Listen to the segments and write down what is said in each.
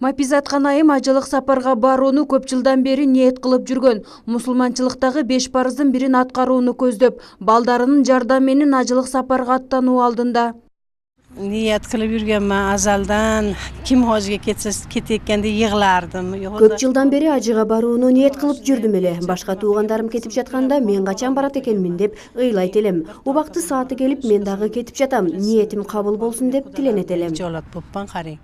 Мапизаткан айым ажылык сапарга барууну көп жылдан бери ниет кылып жүргөн. Мусулманчылыктагы 5 парыздын бирин аткарууну көздөп, балдарынын жардамы менен ажылык сапарга аттануу алдында. Niyet kılıp yürgenme azaldan kim hojga ketekkende yığılardım. Көп жылдан бери ажыга барууну ниет кылып жүрдүм эле. Башка туугандарым кетип жатканда мен качан барат экенмин деп ыйлайт элем. Убакты сааты келип мен дагы кетип жатам. Ниетим кабыл болсун деп тиленет элем. Жолат буппан карый.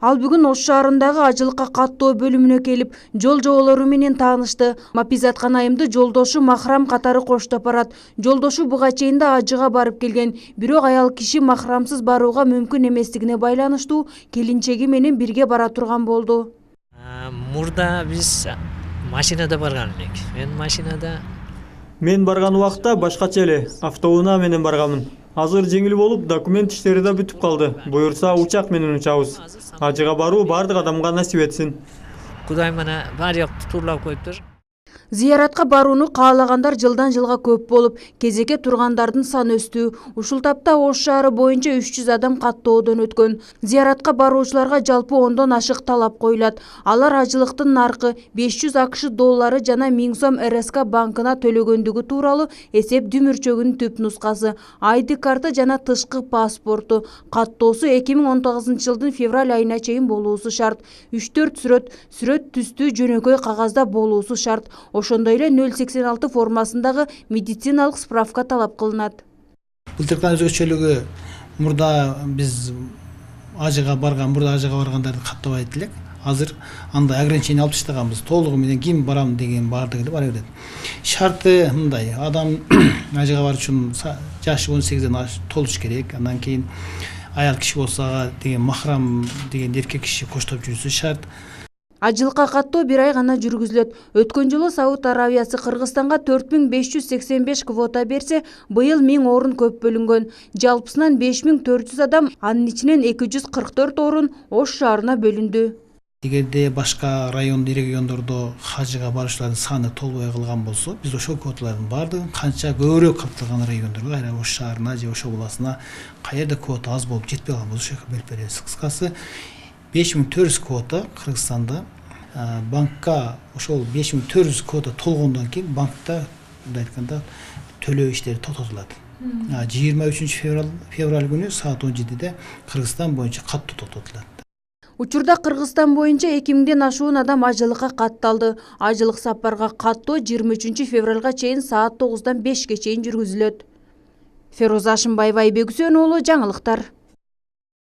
Ал бүгүн Ош шаарындагы ажылыкка каттоо бөлүмүнө келип, жол жоболору менен таанышты. Мапизаткан айымды жолдошу Махрам катары коштоп барат. Жолдошу буга чейин да ажыга барып келген. Бирок аял киши махрамсыз барууга мүмкүн эместигине байланыштуу келинчеги менен бирге бара турган болду. Мурда биз машинада барган элек. Мен барган убакта башкача эле, автоунаа менен барганмын. Азыр жеңил болуп, документ иштери да бүтүп калды. Буюрса учак менен учабыз. Ажыга баруу бардык адамга насип этсин. Кудай мана бар жакты турлап коюптур. Зияратка барууну каалагандар жылдан жылга көп болуп, кезекке тургандардын саны өстү. Ушул тапта Ош шаары боюнча 300 адам каттоодон өткөн. Зияратка баруучуларга жалпы 10дон ашык талап коюлат. Алар ажылыктын наркы 500 АКШ доллары жана 1000 сом РСК банкына төлөгөндүгү тууралуу эсеп дүмүрчөгүнүн түп нускасы, ID карта жана тышкы паспорту. Каттоосу 2019 жылдын февраль айына чейин болуусу шарт. 3-4 сүрөт түстүү жөнөкөй кагазда болуусу шарт. Ошондой эле 086 формасындагы медициналык справка талап кылынат. Былтыркы өзгөчөлүгү мурда биз ажыга баргандарды каттабайт элек. Азыр андай ограничение алып таштаганбыз. Толугу менен ким барам деген бардыгы бара берет. Шарты мындай: адам ажыга барыш үчүн жашы 18ден толуш керек. Андан кийин аял киши болсо деген махрам деген эркек киши коштоп жүрүшү шарт. Ажылыкка каттоо 1 ай гана жүргүзүлөт. Өткөн жылы Сауд Арабиясы Кыргызстанга 4585 квота берсе, быйыл 1000 орун көп бөлүнгөн. Жалпысынан 5400 адам, анын ичинен 244 орун Ош шаарына бөлүндү. Эгерде башка региондордо хажыга баруучулардын саны толбой калган болсо, биз ошол квоталардын бардыгын канча көбүрөөк катталган региондорго, Ош шаарына же Ош областына каерде квота аз болуп жетпей калган болсо, ошол берип беребиз. Кыскасы 5400 квота Кыргызстанда банкка ошол 5400 квота толгондон кийин банкта мындай айтканда төлөө иштери токтотулат. 23 февраль күнү саат 17де Кыргызстан боюнча каттоо токтотулат. Учурда Кыргызстан боюнча 2000ден ашуун адам ажылыкка катталды. Ажылык сапарга каттоо 23 февралга чейин саат 9дан 5ке чейин жүргүзүлөт. Фероза Ашымбаева, Айбек Үсөнұлы, жаңылыктар.